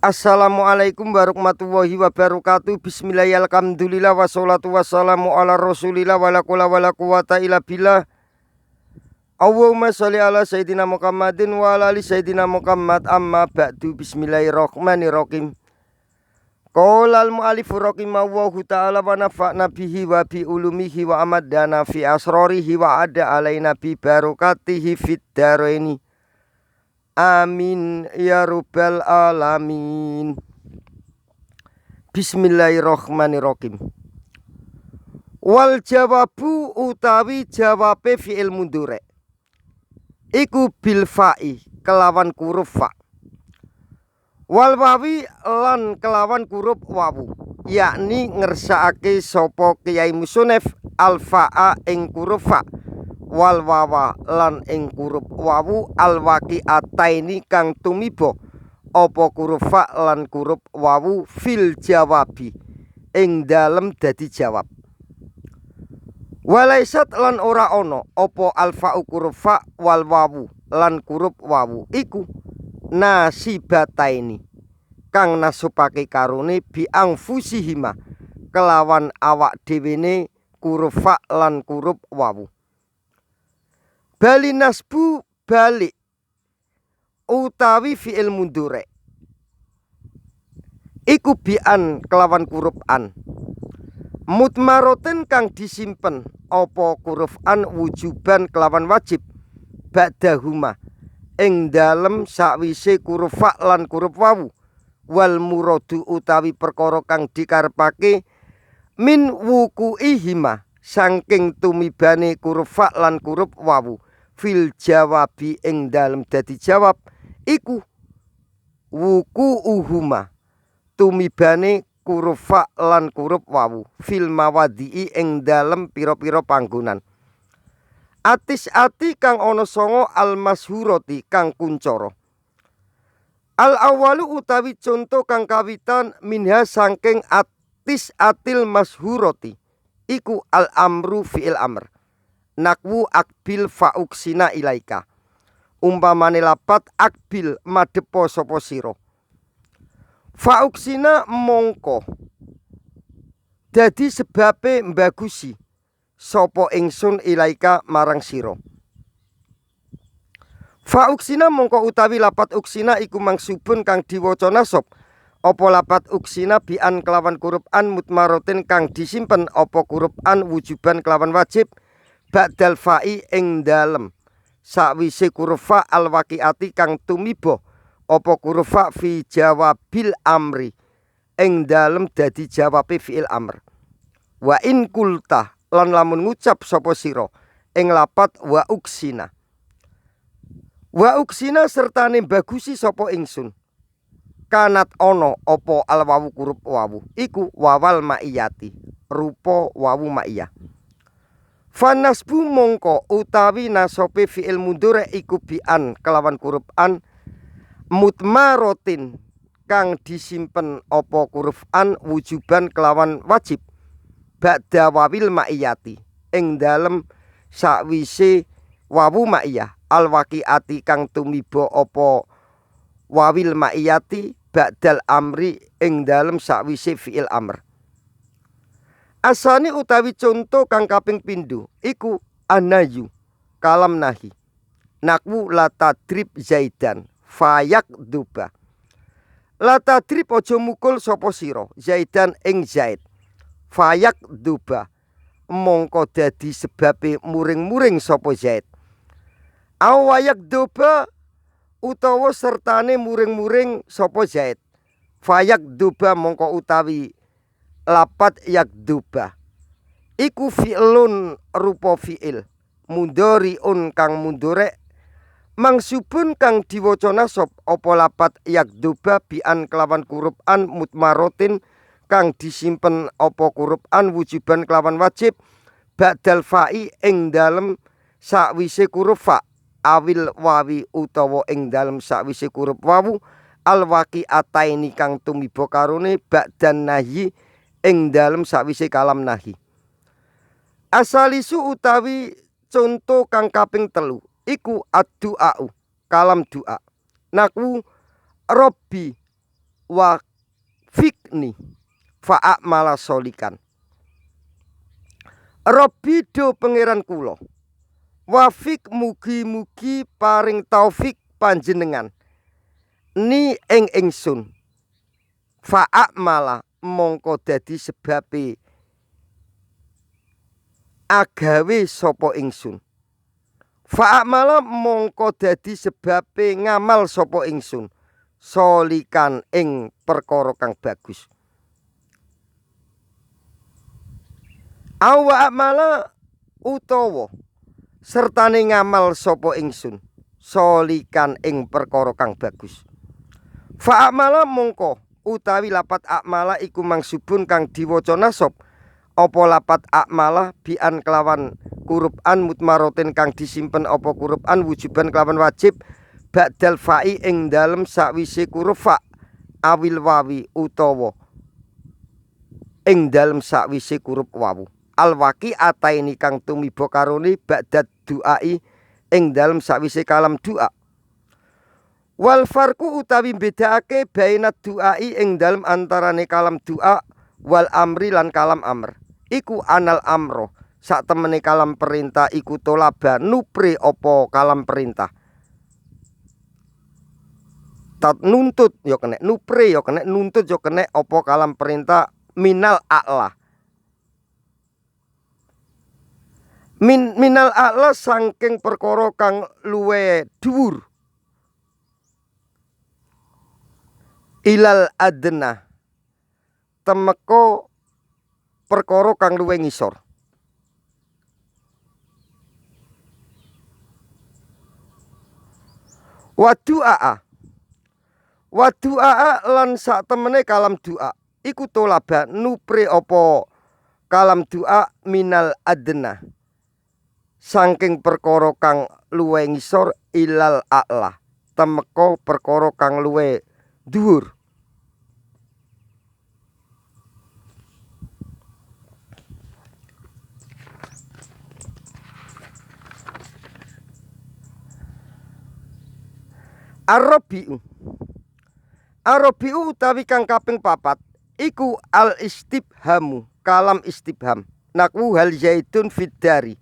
Assalamualaikum warahmatullahi wabarakatuh. Bismillahirrahmanirrahim. Alhamdulillah wassalatu wassalamu ala rasulillah wala quwata illa billah. Allahumma sholli ala sayyidina Muhammadin wa ala ali sayyidina Muhammad. Amma ba'du. Bismillahirrahmanirrahim. Qala al-mu'allifu rahimahullahu ta'ala wa nafa'na bihi wa bi ulumihi wa amadana fi asrarihi wa ada alaina bi barakatihi fid dharaini. Amin ya rabbal alamin. Bismillahirrahmanirrahim. Wal jawabu utawi jawabe fi'il mudhari iku bil fa'i kelawan huruf fa. Wal wawi lan kelawan huruf wawu, yakni ngersakake sapa Kyai Musonef al fa'a ing huruf fa. Wal wawa lan ing huruf wawu al waqi'ataini kang tumiba apa huruf fa lan huruf wawu fil jawabi ing dalem dadi jawab. Walaisat lan ora ana apa alfa huruf fa wal wawu lan huruf wawu iku nasibataini kang nasupake karone bi angfusihima kelawan awak dhewene huruf fa lan huruf wawu. Bali nasbu balik utawi fi'il mudhari iku bi'an kelawan huruf an mutmaroten kang disimpen apa huruf an wujuban kelawan wajib ba'dahuma ing dalem sakwise huruf fa lan huruf wawu. Wal muradu utawi perkara kang dikarepake min wuku'ihima saking tumibane huruf fa lan huruf wawu fil jawabi ing dalem dadi jawab iku wuku'uhuma tumibane huruf fa lan huruf wawu fil mawadhi'i ing dalem pira-pira panggonan. Atis ati kang ana sanga al masyhurati kang kuncara. Al awalu utawi conto kang kawitan minha saking atis atil masyhurati iku al amru fi'il amr. Nakwu akbil fauksina ilaika. Umpamane lapat akbil madepo sapa sira. Fauksina mongko dadi sebabe mbagusi sapa ingsun ilaika marang sira. Fauksina mongko utawi lapat uksina iku mangsubun kang diwaca nasab. Apa lapat uksina bi'an kelawan huruf an mutmarotin kang disimpen apa huruf an wujuban kelawan wajib ba'dal fa'i ing dalem sakwise huruf fa al waqi'ati kang tumiba apa huruf fa fi jawabil amri ing dalem dadi jawabe fi'il amr. Wa in kulta lan lamun ngucap sapa sira ing lapat wa uksina. Wa uksina sertane bagusi sapa ingsun. Kanat ono apa al wawu huruf wawu iku wawal ma'iyati rupa wawu ma'iyah. Fanasbu mongko utawi nasope fi'il mudhari iku bi'an kelawan huruf an mutmarotin kang disimpen apa huruf an wujuban kelawan wajib ba'da wawil ma'iyati ing dalem sakwise wawu ma'iyah al waqi'ati kang tumiba apa wawil ma'iyati ba'dal amri ing dalem sakwise fi'il amr. Asani utawi conto kang kaping pindho iku anayu kalam nahi. Nakwu la tadrib zaidan fayak duba. La tadrib aja mukul sapa sira zaidan ing zaid fayak duba mongko dadi sebabe muring-muring sapa zaid. Awayak duba utawa sertane muring-muring sapa zaid fayak duba mongko utawi lapat yakduba iku fi'lun rupa fi'il mudhari'un kang mudhari mangsubun kang diwaca nasab apa lapat yakduba bi'an kelawan huruf an mutmarotin kang disimpen apa huruf an wujuban kelawan wajib ba'dal fa'i ing dalem sakwise huruf fa awil wawi utawa ing dalem sakwise huruf wawu al waqi'ataini kang tumiba karone ba'dan nahyi ing dalem sakwise kalam nahi. Asalisu utawi conto kang kaping telu iku ad-du'a'u kalam du'a. Nakwu Robbi wa fikni fa'amala solikan. Rabbi do pangeran kula, wafik mugi-mugi paring taufik panjenengan ni ing ingsun, fa'amala mongko dadi sebabe agawe sapa ingsun, fa'amala mongko dadi sebabe ngamal sapa ingsun, solikan ing perkara kang bagus. Awa amala utawa sertane ngamal sapa ingsun, solikan ing perkara kang bagus. Fa amala mongko utawi lapat akmala iku mangsubun kang diwaca nasab, apa lapat akmala bian kelawan huruf an mutmarotin kang disimpen apa huruf an wujuban kelawan wajib ba'dal fa'i ing dalem sakwise huruf fa, awil wawi utawa ing dalem sakwise huruf wawu. Alwaki ataini kang tumiba karone ba'dad du'ai ing dalem sakwise kalam du'a. Wal farku utawi bedakake baina du'ai ing dalem antarane kalam du'a wal amri lan kalam amr. Iku anal amro sak temene kalam perintah iku tolaba nupre apa kalam perintah. Tat nuntut yo kena, nupre yo kena, nuntut yo kena apa kalam perintah minal a'la. Minal a'la saking perkara kang luwe dhuwur, ilal adna temeka perkara kang luwe ngisor. Wadu'a lan sak temene kalam du'a iku tolaba nupre apa kalam du'a minal adna saking perkara kang luwe ngisor ilal a'la temeka perkara kang luwe dhuwur. Arabiu utawi kang kaping papat iku al istibhamu kalam istibham nakwu hal zaitun fiddari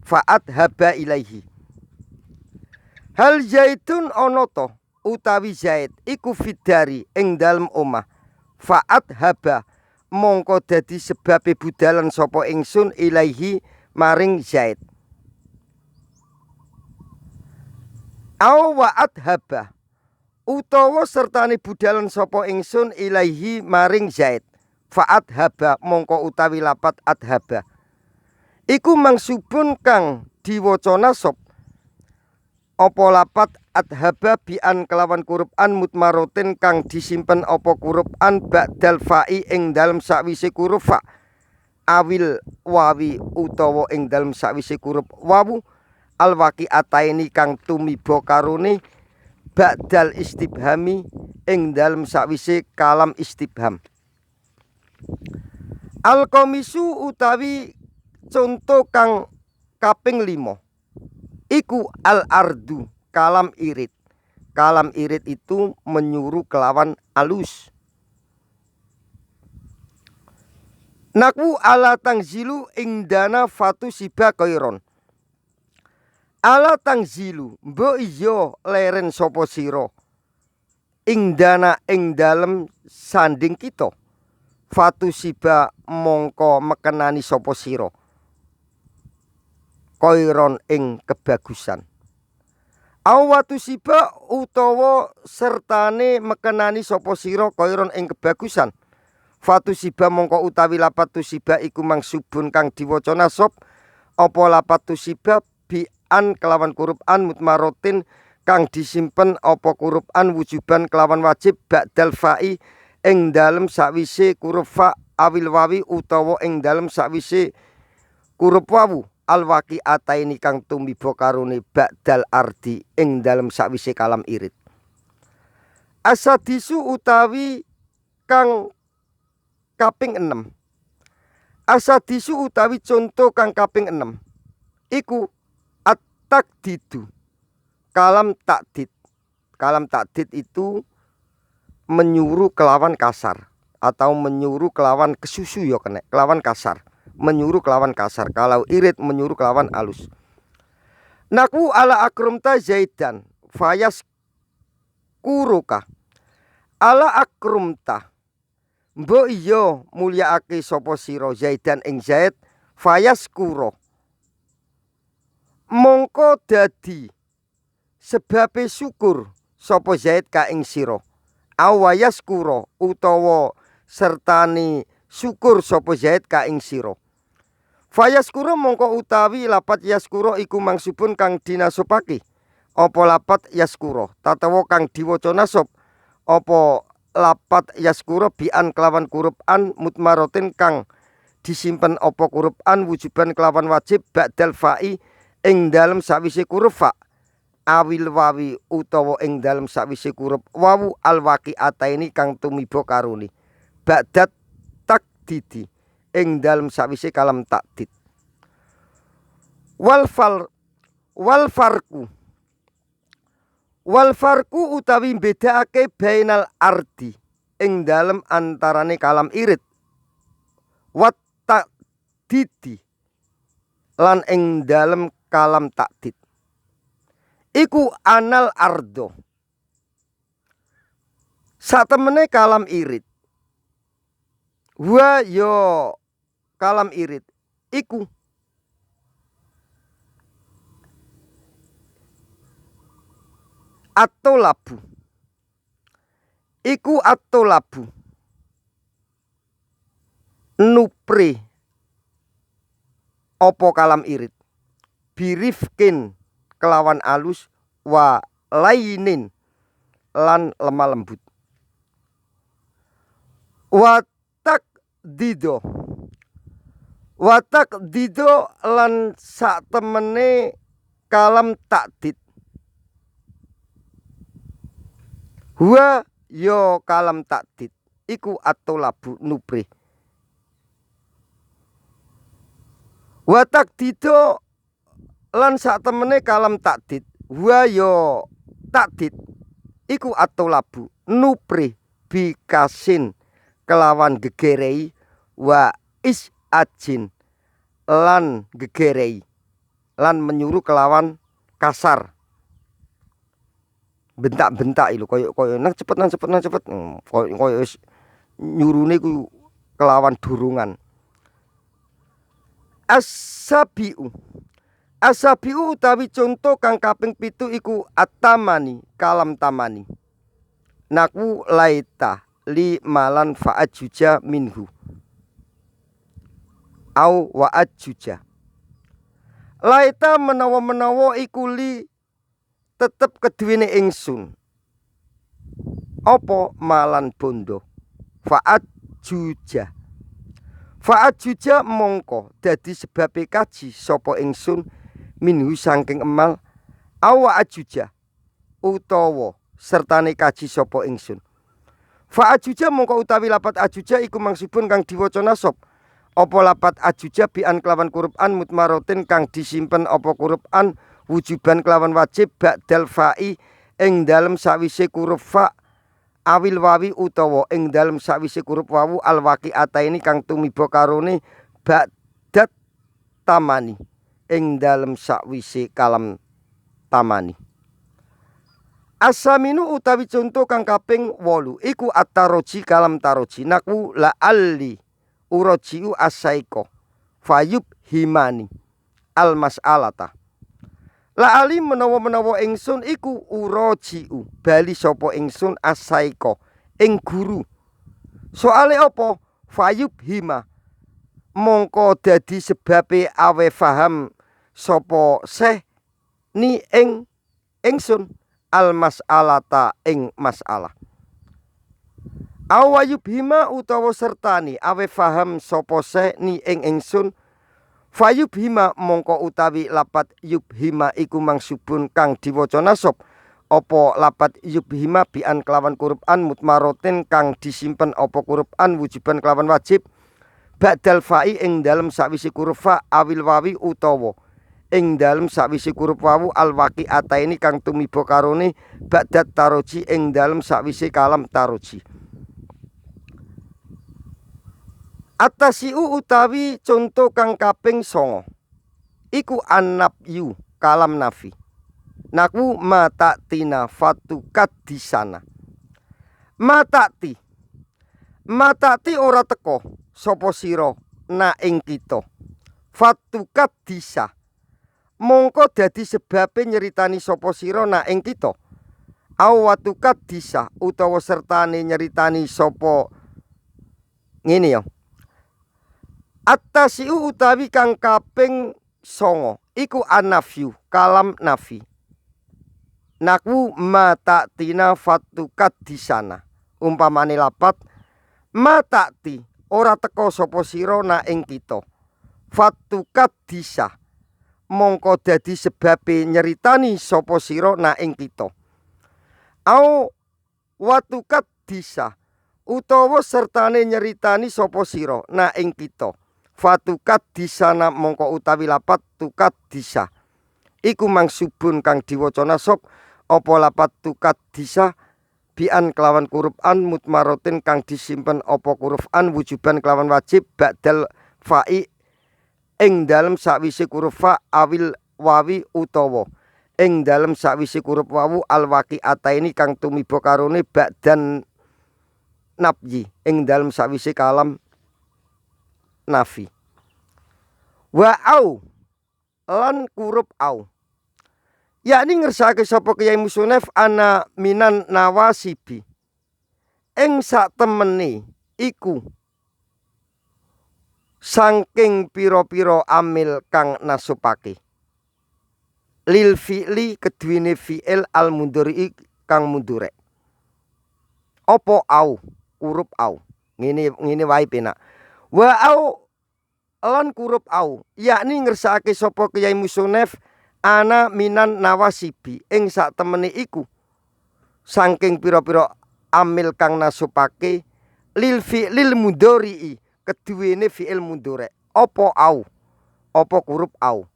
fa'at haba ilaihi. Hal zaitun onoto utawi zaid iku fiddari ing dalem omah, fa'at haba mongko dadi sebabe budalan sapa ingsun ilaihi maring zaid. Awa'at haba utawa sertane budalan sapa ingsun ilaihi maring zaid, fa'at haba mongko utawi lapat adhaba iku mangsubun kang diwaca nasab apa lapat adhaba bian kelawan huruf an mutmarotin kang disimpen apa huruf an ba'dal fa'i ing dalem sakwise huruf fa, awil wawi utawa ing dalem sakwise huruf wawu, alwaki ataini kang tumiba karone ba'dal istibhami ing dalem sakwise kalam istibham. Al-komisu utawi contoh kang kaping 5 iku al-ardu kalam irit. Kalam irit itu menyuruh kelawan alus. Nakwu ala tangzilu indana fatu siba koiron. Ala tangzilu mbok iya leren sapa sira indana ing dalem sanding kita, fatu siba mongko mekenani sapa sira koiron ing kebagusan. Awatu siba utawa sertane mekenani sapa sira koiron ing kebagusan, fatu siba mongko utawi lapat tusiba iku mangsubun kang diwaca nasab apa lapat tusiba bi'an kelawan huruf an mutmarotin kang disimpen apa huruf an wujuban kelawan wajib ba'dal fa'i ing dalem sakwise huruf fa, awil wawi utawa ing dalem sakwise huruf wawu, alwaki ataini kang tumiba karone ba'dal ardi ing dalem sakwise kalam irit. Asadisu utawi kang kaping 6. Asadisu utawi contoh kang kaping 6 iku at-takdidu kalam takdid. Kalam takdid itu menyuruh kelawan kasar atau menyuruh kelawan kesusu ya kena kelawan kasar, menyuruh kelawan kasar. Kalau irit menyuruh kelawan alus. Naku ala akrumta Zaidan fayas kuruka ala akrumta mbok iya mulyaake sapa sira Zaidan ing Zaid fayas kuro mongko dadi sebabe syukur sapa Zaid ka ing sira awayas kuro utawa sertani syukur sapa Zaid ka ing sira. Fayaskuro mongko utawi lapat yaskuro iku mangsubun kang dinasopake apa lapat yaskuro tatawa kang diwaca nasab apa lapat yaskuro bian kelawan huruf an mutmarotin kang disimpen apa huruf an wujuban kelawan wajib ba'dal fa'i ing dalem sawise huruf fa awil wawi utawa ing dalem sawise huruf wawu alwaqi'ataini kang tumiba karone ba'dat takdidi ing dalem sawise kalam takdid. Wal farku utawi bedakake bainal ardi ing dalem antarane kalam irit wat takdidi lan ing dalem kalam takdid iku anal ardo satemene kalam irit wa yo kalam irit iku atolabu iku atolabu nupre opo kalam irit birifkin kelawan alus wa lainin lan lemah lembut watak dido lan sak temene kalam takdid huwa yo kalam takdid iku atolabu nubre watak dido lan sak temene kalam takdid huwa yo takdid iku atolabu nubre bikasin kelawan gegerei wa is ajin lan gegerei lan menyuruh kelawan kasar bentak-bentak itu koyo nang cepet koyo nyurune ku kelawan durungan. Asabiu utawi contoh kang kaping 7 iku atamani kalam tamani naku laita li malan fa'ajuja minhu au wa'ajuja laita menawa iku li tetep keduwene ingsun apa malan bondo fa'ajuja mongko dadi sebabe kaji sapa ingsun minhu saking emal au wa'ajuja utawa sertane kaji sapa ingsun fa'ajuja mongko utawi lapat ajuja iku mangsubun kang diwaca nasab apa lapat ajuja bian kelawan huruf an mutmarotin kang disimpen apa huruf an wujuban kelawan wajib ba'dal fa'i ing dalem sawise huruf fa awil wawi utawa ing dalem sawise huruf wawu alwaqi'ataini kang tumiba karone ba'dat tamani ing dalem sawise kalam tamani. Asaminu utawi contoh kang kaping 8 iku at-taroji kalam taroji naku la alli urojiu asaiko fayub himani al mas'alata la ali menawa ingsun iku urojiu bali sapa ingsun asaiko ing guru soale apa fayub hima mongko dadi sebabe awe faham sapa seh ni ing ingsun al mas'alata ing masalah awayub hima utawa sertani awe faham sapa seh ni ing ingsun fayub hima mongko utawi lapat yubhima iku mangsubun kang diwaca nasab apa lapat yubhima bian kelawan huruf an mutmarotin kang disimpen apa huruf an wujuban kelawan wajib ba'dal fa'i ing dalem sawise huruf fa awil wawi utawa ing dalem sakwise kurup wawu alwaki ataini kang tumiba karone ba'dat taroji ing dalem sakwise kalam taroji. Atasiu utawi conto kang kaping 9 iku annabyu kalam nafi. Naku matatina fatukat disana. Matati ora teko sapa sira na ing kita. Fatukat disa mongko dadi sebabe nyeritani sapa sira na ing kita. Awatukat disa utawa sertane nyeritani sapa ngene ya. Attasiu utawi kang kaping 9 iku anafyu kalam nafi. Naku matatina fatukat disana. Umpamane lapat matati ora teko sapa sira na ing kita. Fatukat disa mongko dadi sebabe nyeritani sapa sira na ing kita. Au watukat disa utawa sertane nyeritani sapa sira na ing kita. Fatukat disana mongko utawi lapat tukat disa iku mangsubun kang diwaca nasab apa lapat tukat disa bian kelawan huruf an mutmarotin kang disimpen apa huruf an wujuban kelawan wajib ba'dal fa'i ing dalem sakwise huruf fa awil wawi utawa ing dalem sakwise huruf wawu alwaki ataini kang tumiba karone ba'dan nabyi ing dalem sakwise kalam nafi. Wa au lan kurup au yakni ngersake sapa Kyai Musonef ana minan nawasibi ing sak temene iku saking pira-pira amil kang nasupake lil fi'li keduwene fi'il al mundhari kang mundhurek. Apa au kurup au ngene wae penak. Wa au lan kurup au yakni ngersake sapa Kyai Musonef ana minan nawasibi ing sak temene iku saking pira-pira amil kang nasupake lil fi'lil mudhari keduwene fi'il mundhari. Apa au apa kurup au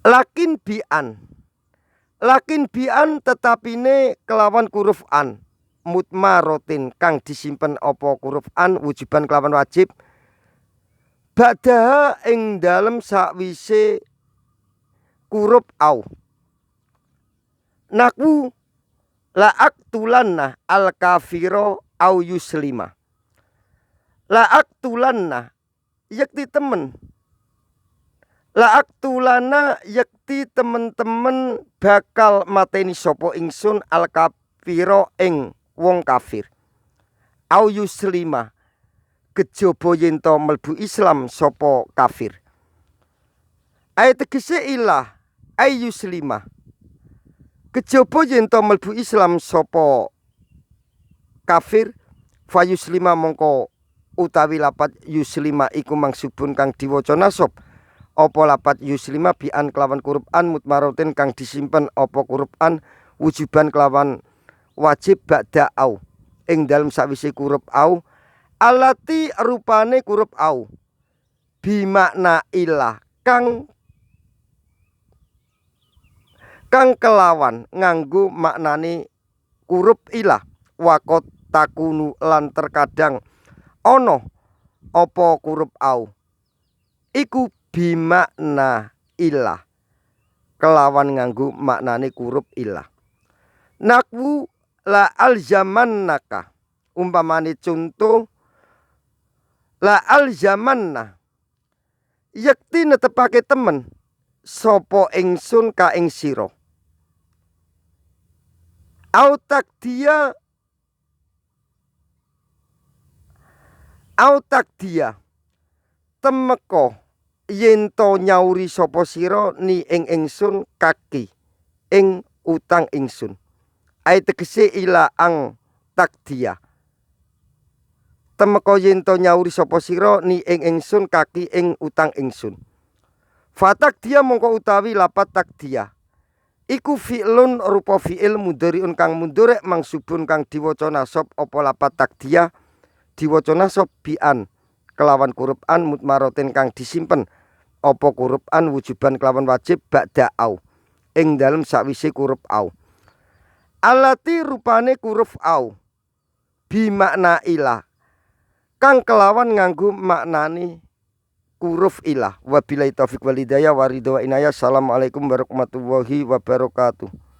lakin bian tetapine kelawan huruf an mutmarotin kang disimpen apa huruf an wujuban kelawan wajib ba'daha ing dalem sakwise huruf au. Naku la aktulanna al kafiro au yuslima. La aktulanna yakti temen. La aktulana yakti temen-temen bakal mateni sapa ingsun al kafiro ing wong kafir. Au yuslima kejaba yen to mlebu Islam sapa kafir. Ayat tegese ilah ay yuslima kejaba yen to mlebu Islam sapa kafir fa yuslima mongko utawi lapat yuslima iku mangsubun kang diwaca nasab apa lapat yuslima bian kelawan huruf an mutmarotin kang disimpen apa huruf an wujuban kelawan wajib ba'da au ing dalem sawise huruf au alati rupane huruf au bimakna ilah kang kelawan nganggo maknane huruf ilah wakot takunu lan terkadang ana apa huruf au iku bimakna ilah kelawan nganggo maknane huruf ilah. Nakwu la alzamannaka umpamane contoh la alzamanna yakti netepake temen sapa ingsun ka ing sira. Au takdia temeka yen to nyauri sapa sira ni ing ingsun kaki ing utang ingsun. Ai tegese ila ang takdia temeka yen to nyauri sapa sira ni ing ingsun kaki ing utang ingsun. Fatak dia mongko utawi lapat takdia iku fi'lun rupa fi'il mudhari'un kang mundhari mangsubun kang diwaca nasab apa lapat takdia diwaca nasab bian kelawan huruf an mutmarotin kang disimpen apa huruf an wujuban kelawan wajib ba'da au ing dalem sakwise huruf au. Allati rupane huruf au bi makna ilah kang kelawan nganggo maknani huruf ilah. Wabillahi taufik wal hidayah wa ridha wa inayah. Assalamualaikum warahmatullahi wabarakatuh.